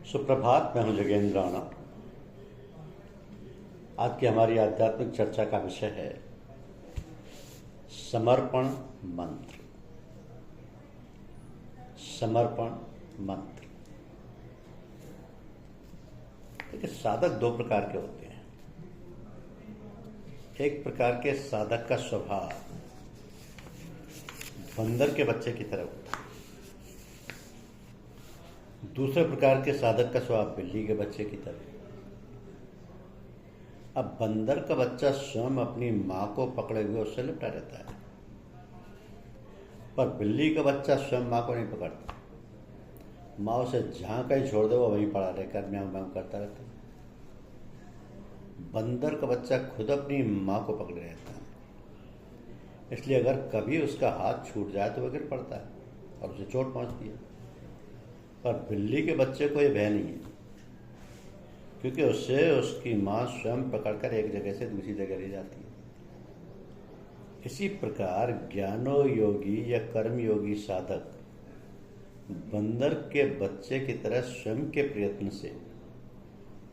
सुप्रभात। मैं हूं जगेंद्र राणा। आज की हमारी आध्यात्मिक चर्चा का विषय है समर्पण मंत्र। समर्पण मंत्र। देखिए, साधक दो प्रकार के होते हैं। एक प्रकार के साधक का स्वभाव बंदर के बच्चे की तरह होता है। दूसरे प्रकार के साधक का स्वभाव बिल्ली के बच्चे की तरह। अब बंदर का बच्चा स्वयं अपनी मां को पकड़े हुए उससे लिपटा रहता है, पर बिल्ली का बच्चा स्वयं मां को नहीं पकड़ता। मां उसे जहां कहीं छोड़ दे वो वहीं पड़ा रहकर म्याऊं म्याऊं करता रहता है। बंदर का बच्चा खुद अपनी मां को पकड़े रहता है, इसलिए अगर कभी उसका हाथ छूट जाए तो वह गिर पड़ता है और उसे चोट पहुंचती है। पर बिल्ली के बच्चे को यह भय नहीं है, क्योंकि उससे उसकी मां स्वयं पकड़कर एक जगह से दूसरी जगह ले जाती है। इसी प्रकार ज्ञानो योगी या कर्म योगी साधक बंदर के बच्चे की तरह स्वयं के प्रयत्न से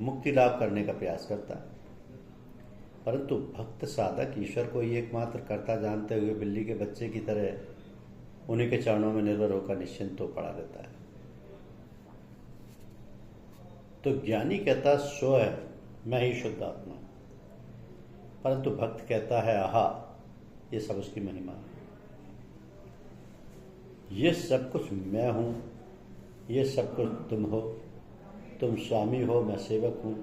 मुक्ति लाभ करने का प्रयास करता है, परंतु भक्त साधक ईश्वर को ही एकमात्र कर्ता जानते हुए बिल्ली के बच्चे की तरह उन्हीं के चरणों में निर्भर होकर निश्चिंत हो पड़ा रहता है। तो ज्ञानी कहता सो है मैं ही शुद्ध आत्मा, परंतु भक्त कहता है आहा ये सब उसकी महिमा है, ये सब कुछ मैं हूं, ये सब कुछ तुम हो, तुम स्वामी हो मैं सेवक हूं।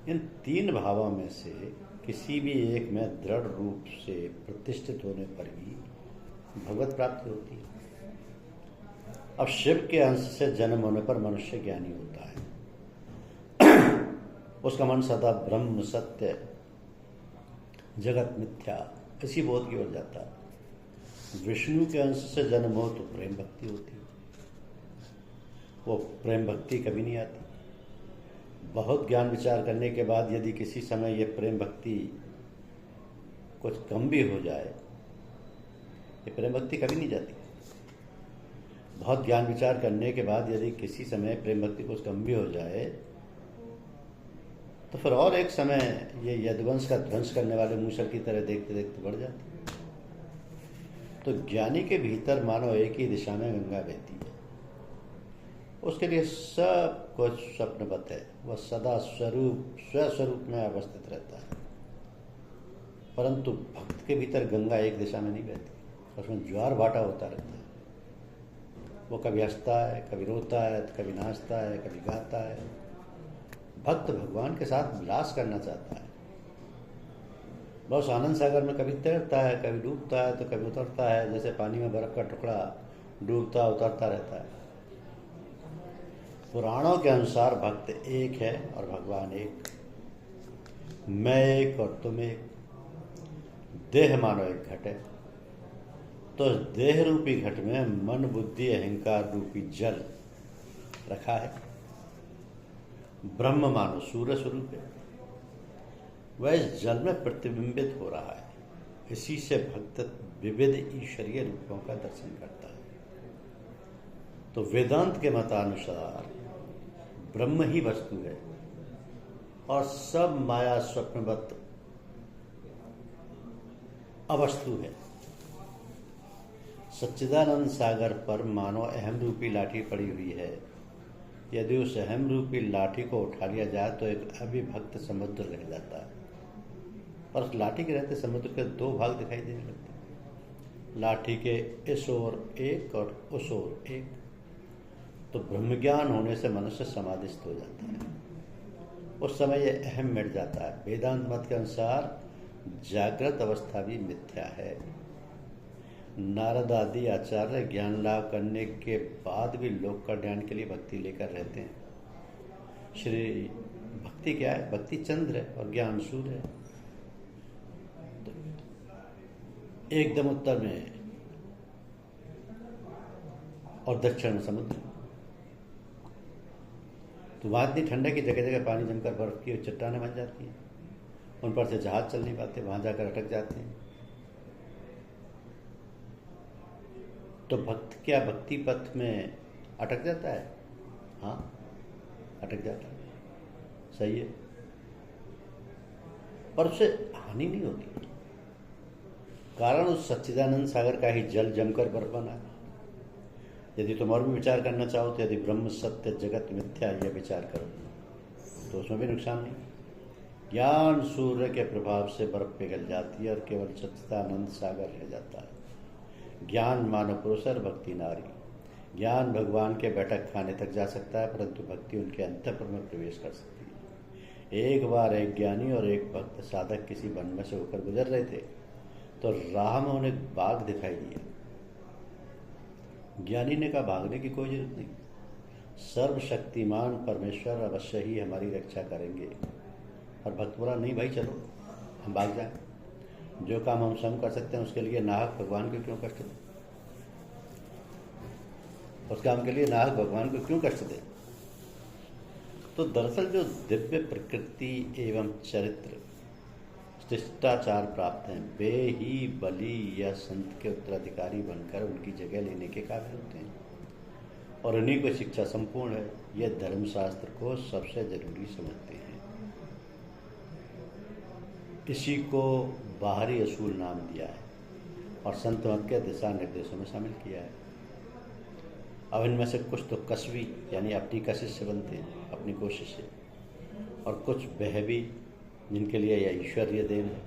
इन तीन भावों में से किसी भी एक में दृढ़ रूप से प्रतिष्ठित होने पर ही भगवत प्राप्ति होती है। अब शिव के अंश से जन्म होने पर मनुष्य ज्ञानी होता है। उसका मन सदा ब्रह्म सत्य जगत मिथ्या इसी बोध की ओर जाता है। विष्णु के अंश से जन्म हो तो प्रेम भक्ति होती है, वो प्रेम भक्ति कभी नहीं आती। बहुत ज्ञान विचार करने के बाद यदि किसी समय ये प्रेम भक्ति कुछ कम भी हो जाए, ये प्रेम भक्ति कभी नहीं जाती। बहुत ज्ञान विचार करने के बाद यदि किसी समय प्रेम भक्ति कुछ कम भी हो जाए तो फिर और एक समय ये यदुवंश का ध्वंस करने वाले मूसल की तरह देखते देखते बढ़ जाती है। तो ज्ञानी के भीतर मानो एक ही दिशा में गंगा बहती है। उसके लिए सब कुछ स्वप्नवत है, वह सदा स्वस्वरूप में अवस्थित रहता है। परंतु भक्त के भीतर गंगा एक दिशा में नहीं बहती, उसमें ज्वार भाटा होता रहता है। वो कभी हंसता है, कभी रोता है, कभी नाचता है, कभी गाता है। भक्त भगवान के साथ विलास करना चाहता है। वह उस आनंद सागर में कभी तैरता है, कभी डूबता है, तो कभी उतरता है, जैसे पानी में बर्फ का टुकड़ा डूबता उतरता रहता है। पुराणों के अनुसार भक्त एक है और भगवान एक। मैं एक और तुम एक। देह मानो एक घट है, तो देह रूपी घट में मन बुद्धि अहंकार रूपी जल रखा है। ब्रह्म मानो सूर्य स्वरूप है, वह इस जल में प्रतिबिंबित हो रहा है। इसी से भक्त विविध ईश्वरीय रूपों का दर्शन करता है। तो वेदांत के मतानुसार ब्रह्म ही वस्तु है और सब माया स्वप्नवत अवस्तु है। सच्चिदानंद सागर पर मानो अहम रूपी लाठी पड़ी हुई है। यदि उस अहम रूपी लाठी को उठा लिया जाए तो एक अविभक्त समुद्र रह जाता है, और उस लाठी के रहते समुद्र के दो भाग दिखाई देने लगते हैं, लाठी के इस ओर एक और उस ओर एक। तो ब्रह्मज्ञान होने से मनुष्य समाधिस्थ हो जाता है। उस समय यह अहम मिट जाता है। वेदांत मत के अनुसार जागृत अवस्था भी मिथ्या है। नारद आदि आचार्य ज्ञान लाभ करने के बाद भी लोक कल्याण के लिए भक्ति लेकर रहते हैं। श्री भक्ति क्या है? भक्ति चंद्र है और ज्ञान सूर्य है। तो एकदम उत्तर में और दक्षिण में समुद्र। तो वहां इतनी ठंडक की जगह जगह पानी जमकर बर्फ की चट्टानें बन जाती हैं, उन पर से जहाज चल नहीं पाते, वहां जाकर अटक जाते हैं। तो भक्त क्या भक्ति पथ में अटक जाता है? हाँ, अटक जाता है। सही है, पर उससे हानि नहीं होती। कारण उस सच्चिदानंद सागर का ही जल जमकर बर्फ बना है। यदि तुम और भी विचार करना चाहो तो यदि ब्रह्म सत्य जगत मिथ्या यह विचार करो तो उसमें भी नुकसान नहीं। ज्ञान सूर्य के प्रभाव से बर्फ पिघल जाती है और केवल सच्चिदानंद सागर रह जाता है। ज्ञान मानव पुरुष और भक्ति नारी। ज्ञान भगवान के बैठक खाने तक जा सकता है, परंतु भक्ति उनके अंतःपुर में प्रवेश कर सकती है। एक बार एक ज्ञानी और एक भक्त साधक किसी वन में से होकर गुजर रहे थे तो राह में उन्हें बाघ दिखाई दिया। ज्ञानी ने कहा, भागने की कोई जरूरत नहीं, सर्वशक्तिमान परमेश्वर अवश्य ही हमारी रक्षा करेंगे। और भक्त बोला, नहीं भाई चलो हम भाग जाएं, जो काम हम स्वयं कर सकते हैं उसके लिए नाहक भगवान को क्यों कष्ट दें, उस काम के लिए नाहक भगवान को क्यों कष्ट दें। तो दरअसल जो दिव्य प्रकृति एवं चरित्र शिष्टाचार प्राप्त हैं वे ही बलि या संत के उत्तराधिकारी बनकर उनकी जगह लेने के काबिल होते हैं और उन्हीं को शिक्षा संपूर्ण है। यह धर्मशास्त्र को सबसे जरूरी समझते हैं। इसी को बाहरी असूल नाम दिया है और संत मत के दिशा निर्देशों में शामिल किया है। अब इनमें से कुछ तो कसवी यानी अपनी कशिश से बनते हैं, अपनी कोशिश से, और कुछ बहवी जिनके लिए यह ईश्वरीय देन है।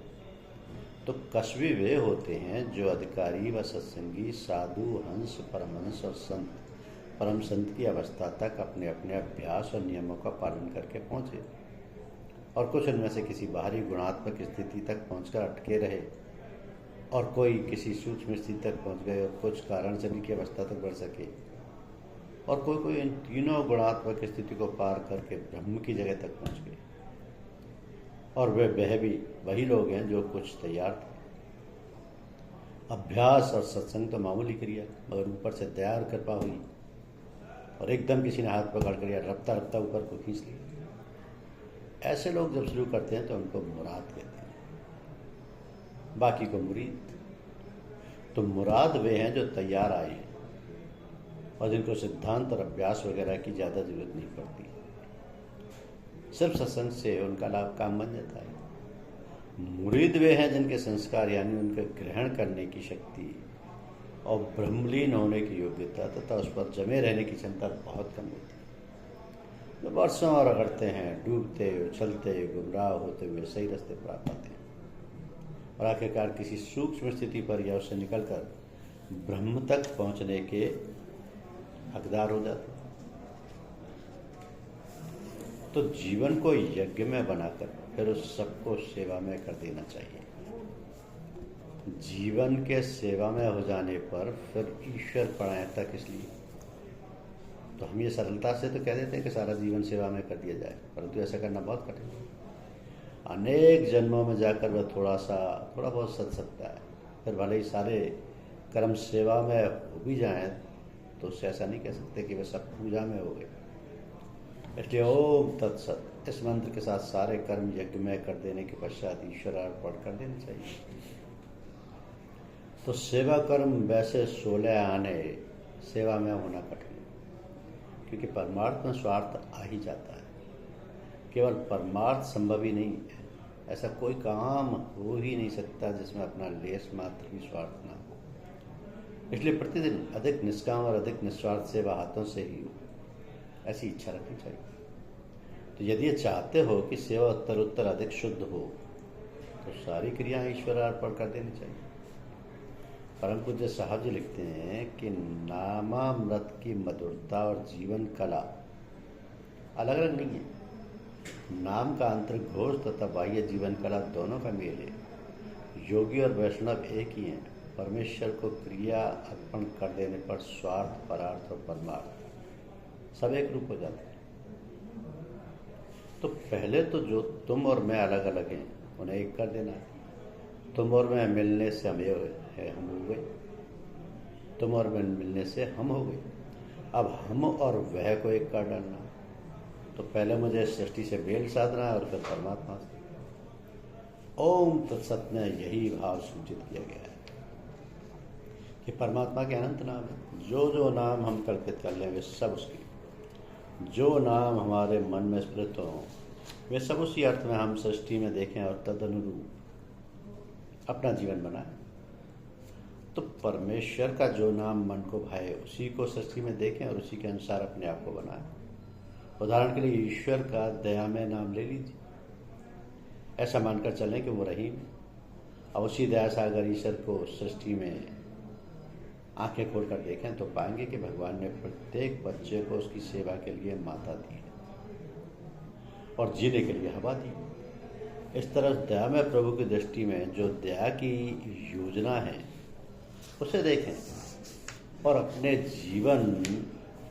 तो कसवी वे होते हैं जो अधिकारी व सत्संगी साधु हंस परमहंस और संत परम संत की अवस्था तक अपने अपने अभ्यास और नियमों का पालन करके पहुँचे, और कुछ उनमें से किसी बाहरी गुणात्मक स्थिति तक पहुंचकर अटके रहे, और कोई किसी सूक्ष्म स्थिति तक पहुंच गए और कुछ कारण से की अवस्था तक बढ़ सके, और कोई इन तीनों गुणात्मक स्थिति को पार करके ब्रह्म की जगह तक पहुंच गए। और वे वह भी वही लोग हैं जो कुछ तैयार थे। अभ्यास और सत्संग तो मामूली क्रिया, मगर ऊपर से दया और कृपा हुई और एकदम किसी ने हाथ पकड़ कर या रफ्ता रफ्ता ऊपर को खींच लिया। ऐसे लोग जब शुरू करते हैं तो उनको मुराद कहते हैं, बाकी को मुरीद। तो मुराद वे हैं जो तैयार आए हैं और जिनको सिद्धांत और अभ्यास वगैरह की ज़्यादा जरूरत नहीं पड़ती, सिर्फ सत्संग से उनका लाभ काम बन जाता है। मुरीद वे हैं जिनके संस्कार यानी उनके ग्रहण करने की शक्ति और ब्रह्मलीन होने की योग्यता तथा उस पर जमे रहने की क्षमता बहुत कम होती है। जो वर्षों और रगड़ते हैं, डूबते उछलते गुमराह होते हुए सही रास्ते पर आ पाते हैं और आखिरकार किसी सूक्ष्म स्थिति पर या उससे निकलकर ब्रह्म तक पहुंचने के हकदार हो जाते हैं। तो जीवन को यज्ञ में बनाकर फिर उस सबको सेवा में कर देना चाहिए। जीवन के सेवा में हो जाने पर फिर ईश्वर परायणता किस लिए। तो हम ये सरलता से तो कह देते हैं कि सारा जीवन सेवा में कर दिया जाए, परंतु ऐसा करना बहुत कठिन है। अनेक जन्मों में जाकर वह थोड़ा बहुत सच सकता है, फिर भले ही सारे कर्म सेवा में हो भी जाएं तो उससे ऐसा नहीं कह सकते कि वह सब पूजा में हो गए। इसलिए ओम तत्सत इस मंत्र के साथ सारे कर्म यज्ञ में कर देने के पश्चात ईश्वर अर्पण कर देने चाहिए। तो सेवा कर्म वैसे 16 आने सेवा में होना कठिन है, क्योंकि परमार्थ में स्वार्थ आ ही जाता है। केवल परमार्थ संभव ही नहीं है, ऐसा कोई काम हो ही नहीं सकता जिसमें अपना लेस मात्र भी स्वार्थ ना हो। इसलिए प्रतिदिन अधिक निष्काम और अधिक निस्वार्थ सेवा हाथों से ही हो, ऐसी इच्छा रखनी चाहिए। तो यदि ये चाहते हो कि सेवा उत्तर उत्तर अधिक शुद्ध हो तो सारी क्रियाएं ईश्वर अर्पण कर देनी चाहिए। परम पूज्य साहब जी लिखते हैं कि नामामृत की मधुरता और जीवन कला अलग अलग नहीं है। नाम का अंतर्घोष तथा बाह्य जीवन कला दोनों का मेल है। योगी और वैष्णव एक ही हैं। परमेश्वर को क्रिया अर्पण कर देने पर स्वार्थ परार्थ और परमार्थ सब एक रूप हो जाते हैं। तो पहले तो जो तुम और मैं अलग अलग हैं उन्हें एक कर देना। तुम और मैं मिलने से हम हो गए, तुम और मैं मिलने से हम हो गए। अब हम और वह को एक कर डालना। तो पहले मुझे सृष्टि से मेल साधना है और फिर परमात्मा से। ओम तत्सत में यही भाव सूचित किया गया है कि परमात्मा के अनंत नाम है। जो जो नाम हम कल्पित कर लें वे सब उसके। जो नाम हमारे मन में स्फुरित हो वे सब उसी अर्थ में हम सृष्टि में देखें और तदनुरूप अपना जीवन बनाएं। तो परमेश्वर का जो नाम मन को भाए उसी को सृष्टि में देखें और उसी के अनुसार अपने आप को बनाएं। उदाहरण के लिए ईश्वर का दयामय नाम ले लीजिए। ऐसा मानकर चलें कि वो रहीम, और उसी दया से अगर ईश्वर को सृष्टि में आंखें खोलकर देखें तो पाएंगे कि भगवान ने प्रत्येक बच्चे को उसकी सेवा के लिए माता दी है और जीने के लिए हवा दी। इस तरह दयामय प्रभु की दृष्टि में जो दया की योजना है उसे देखें और अपने जीवन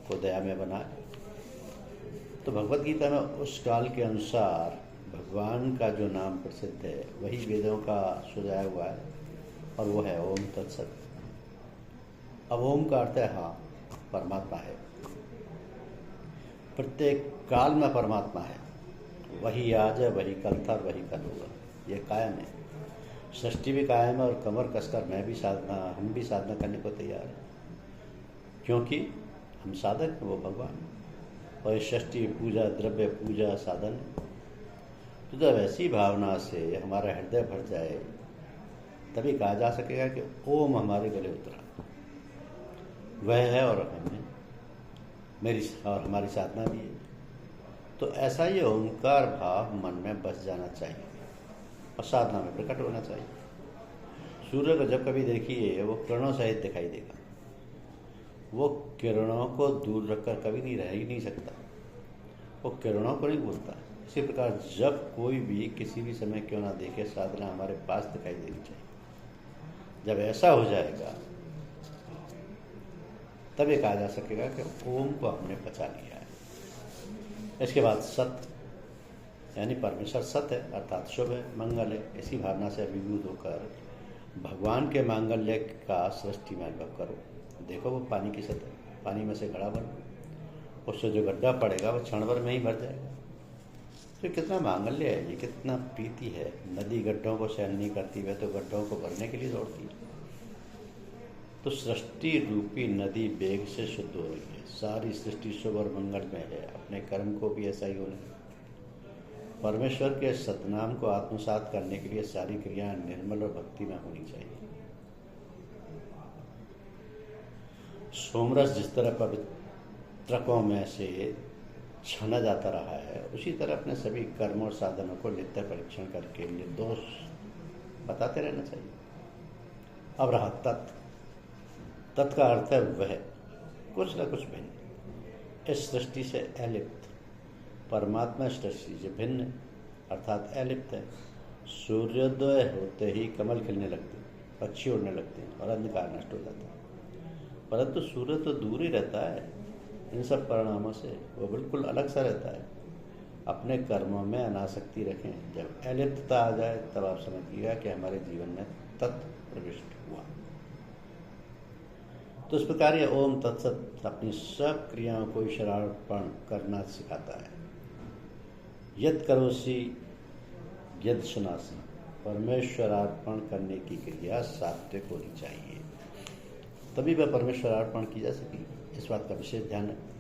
को दयामय बनाएं। तो भगवत गीता में उस काल के अनुसार भगवान का जो नाम प्रसिद्ध है वही वेदों का सुझाया हुआ है और वो है ओम तत्सत। अब ओम का अर्थ है हाँ, परमात्मा है, प्रत्येक काल में परमात्मा है, वही आज है, वही कल था और वही कल होगा, ये कायम है। सृष्टि भी कायम है और कमर कसकर हम भी साधना करने को तैयार हैं, क्योंकि हम साधक हैं, वो भगवान। और सृष्टि पूजा, द्रव्य पूजा साधन। तो जब ऐसी भावना से हमारा हृदय भर जाए तभी कहा जा सकेगा कि ओम हमारे गले उतरा, वह है और हमारी साधना भी है। तो ऐसा ये ओंकार भाव मन में बस जाना चाहिए और साधना में प्रकट होना चाहिए। सूर्य को जब कभी देखिए वो किरणों सहित दिखाई देगा, वो किरणों को दूर रखकर कभी नहीं रह ही नहीं सकता, वो किरणों को नहीं भूलता। इसी प्रकार जब कोई भी किसी भी समय क्यों ना देखे, साधना हमारे पास दिखाई देनी चाहिए। जब ऐसा हो जाएगा तब ये कहा जा सकेगा कि ओम को हमने पचा लिया है। इसके बाद सत्य, यानी परमेश्वर सत्य है अर्थात शुभ है, मंगल है। इसी भावना से अभिभूत होकर भगवान के मांगल्य का सृष्टि में अनुभव करो। देखो वो पानी की सतह, पानी में से घड़ा बनो, उससे जो गड्ढा पड़ेगा वो क्षण भर में ही भर जाएगा। तो कितना मांगल्य है, ये कितना प्रीति है। नदी गड्ढों को सहन नहीं करती, वह तो गड्ढों को भरने के लिए दौड़ती है। तो सृष्टि रूपी नदी वेग से शुद्ध हो रही है। सारी सृष्टि शुभ और मंगल में है, अपने कर्म को भी ऐसा ही होने। परमेश्वर के सतनाम को आत्मसात करने के लिए सारी क्रियाएं निर्मल और भक्ति में होनी चाहिए। सोमरस जिस तरह पवित्रकों में से छाना जाता रहा है, उसी तरह अपने सभी कर्मों और साधनों को नित्य परीक्षण करके निर्दोष बताते रहना चाहिए। अब रहा तत्व। तत् का अर्थ है वह, कुछ न कुछ भिन्न, इस सृष्टि से अलिप्त। परमात्मा सृष्टि से भिन्न अर्थात अलिप्त है। सूर्योदय होते ही कमल खिलने लगते, पक्षी उड़ने लगते हैं और अंधकार नष्ट हो जाता है। परंतु सूर्य तो दूर ही रहता है इन सब परिणामों से, वो बिल्कुल अलग सा रहता है। अपने कर्मों में अनासक्ति रखें। जब अलिप्तता आ जाए तब आप समझिएगा कि हमारे जीवन में तत्व प्रविष्ट हुआ। तो इस प्रकार ये ओम तत्सत अपनी सब क्रियाओं को ईश्वरार्पण करना सिखाता है। यद करोसि यद सुनासी, परमेश्वरार्पण करने की क्रिया सात्विक होनी चाहिए, तभी वह परमेश्वरार्पण की जा सकेगी। इस बात का विशेष ध्यान रखें,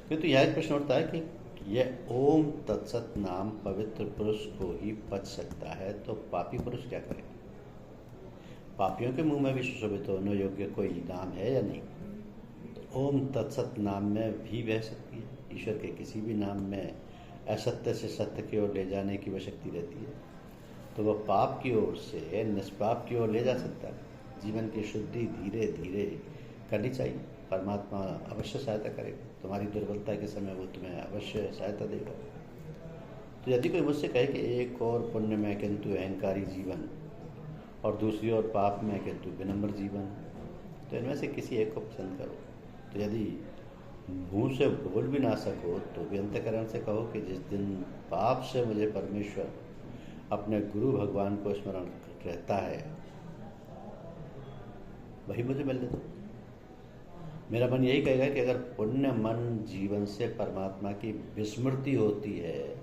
क्योंकि यह एक प्रश्न उठता है कि यह ओम तत्सत नाम पवित्र पुरुष को ही पच सकता है, तो पापी पुरुष क्या करें? पापियों के मुंह में भी सुशोभित होने योग्य कोई नाम है या नहीं? तो ओम तत्सत नाम में भी बह सकती है। ईश्वर के किसी भी नाम में असत्य से सत्य की ओर ले जाने की वह शक्ति रहती है, तो वह पाप की ओर से निष्पाप की ओर ले जा सकता है। जीवन की शुद्धि धीरे धीरे करनी चाहिए। परमात्मा अवश्य सहायता करेगा। तुम्हारी दुर्बलता के समय वो तुम्हें अवश्य सहायता देगा। तो यदि कोई मुझसे कहे कि एक और पुण्य में किंतु अहंकारी जीवन और दूसरी ओर पाप में किंतु विनम्र जीवन, तो इनमें से किसी एक को पसंद करो। तो यदि मुंह से बोल भी ना सको तो भी अंतःकरण से कहो कि जिस दिन पाप से मुझे परमेश्वर अपने गुरु भगवान को स्मरण रहता है वही मुझे मिलने दो। मेरा मन यही कहेगा कि अगर पुण्य मन जीवन से परमात्मा की विस्मृति होती है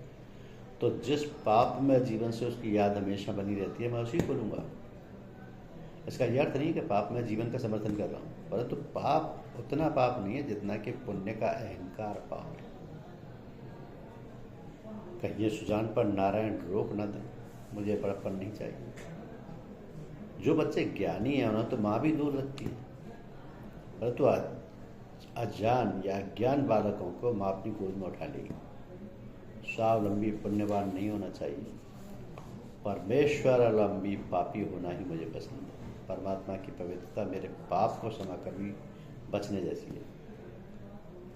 तो जिस पाप में जीवन से उसकी याद हमेशा बनी रहती है मैं उसी को लूँगा। इसका यह अर्थ नहीं कि पाप में जीवन का समर्थन कर रहा हूँ, परंतु पाप उतना पाप नहीं है जितना कि पुण्य का अहंकार पाप है। कहीं ये सुजान पर नारायण रोक न दें, मुझे बड़प्पन नहीं चाहिए। जो बच्चे ज्ञानी हैं उन्हें तो माँ भी दूर रखती है, परंतु अज्ञान या अज्ञान बालकों को माँ अपनी गोद में उठा लेगी। स्वावलंबी पुण्यवान नहीं होना चाहिए, परमेश्वर अवलंबी पापी होना ही मुझे पसंद है। परमात्मा की पवित्रता मेरे पाप को क्षमा कर भी बचने जैसी है।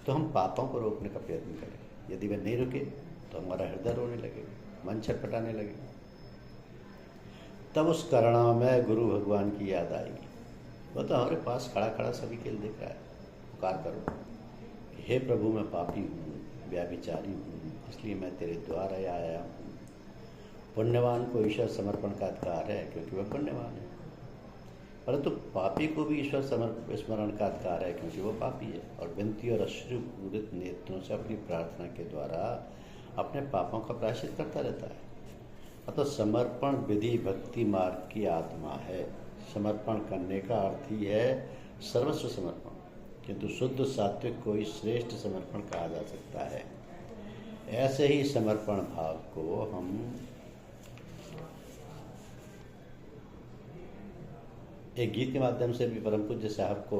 तो हम पापों को रोकने का प्रयत्न करें। यदि वे नहीं रुके तो हमारा हृदय रोने लगेगा, मन छटपटाने लगेगा। तब उस करुणामय गुरु भगवान की याद आएगी। वो तो हमारे पास खड़ा खड़ा सभी खेल देख रहा है। पुकार करो, हे प्रभु मैं पापी हूँ, व्याभिचारी हूँ, इसलिए मैं तेरे द्वार आया हूँ। पुण्यवान को ईश्वर समर्पण का अधिकार है क्योंकि वह पुण्यवान है, परंतु पापी को भी ईश्वर स्मरण का अधिकार है क्योंकि वो पापी है, और विनती और अश्रुपूरित नेत्रों से अपनी प्रार्थना के द्वारा अपने पापों का प्रायश्चित करता रहता है। अतः समर्पण विधि भक्ति मार्ग की आत्मा है। समर्पण करने का अर्थ ही है सर्वस्व समर्पण, किंतु शुद्ध सात्विक को ही श्रेष्ठ समर्पण कहा जा सकता है। ऐसे ही समर्पण भाव को हम एक गीत के माध्यम से भी परम पूज्य साहब को,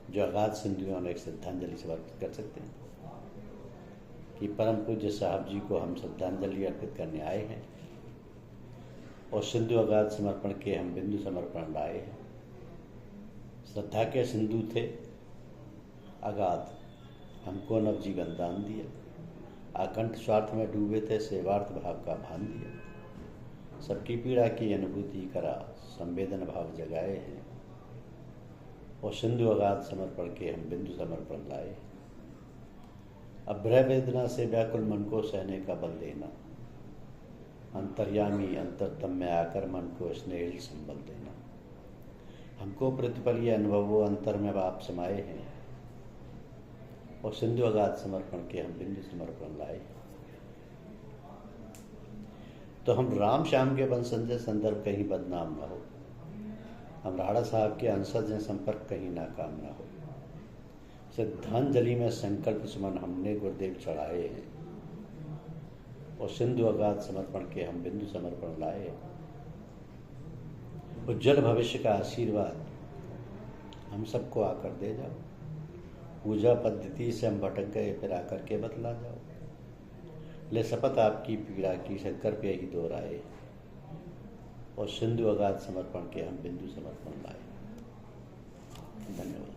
जो अगाध सिंधुओं ने, एक श्रद्धांजलि समर्पित कर सकते हैं कि परम पूज्य साहब जी को हम श्रद्धांजलि अर्पित करने आए हैं और सिंधु अगाध समर्पण के हम बिंदु समर्पण लाए हैं। श्रद्धा के सिंधु थे अगाध, हमको नवजीवन दान दिया। आकंठ स्वार्थ में डूबे थे, सेवार्थ भाव का भान दिया। सबकी पीड़ा की अनुभूति करा, संवेदन भाव जगाए हैं और सिंधु अगाध समर्पण के हम बिंदु समर्पण लाए। अब भय वेदना से व्याकुल मन को सहने का बल देना, अंतर्यामी अंतरतम में आकर मन को स्नेह संबल देना। हमको प्रतिपल ये अनुभवों अंतर में आप समाये हैं और सिंधु अगाध समर्पण के हम बिंदु समर्पण लाए। तो हम राम श्याम के बन संजय संदर्भ कहीं बदनाम ना हो, हम राणा साहब के अंशज हैं संपर्क कहीं नाकाम ना हो। श्रद्धांजलि में संकल्प सुमन हमने गुरुदेव चढ़ाए हैं और सिंधु अगाध समर्पण के हम बिंदु समर्पण लाए। उज्जवल भविष्य का आशीर्वाद हम सबको आकर दे जाओ। पूजा पद्धति से हम भटक गए, फिर आकर के बतला जाओ। ले शपथ आपकी पीड़ा की, शंकर पे ही दोहराए और सिंधु अगाध समर्पण के हम बिंदु समर्पण लाए। धन्यवाद।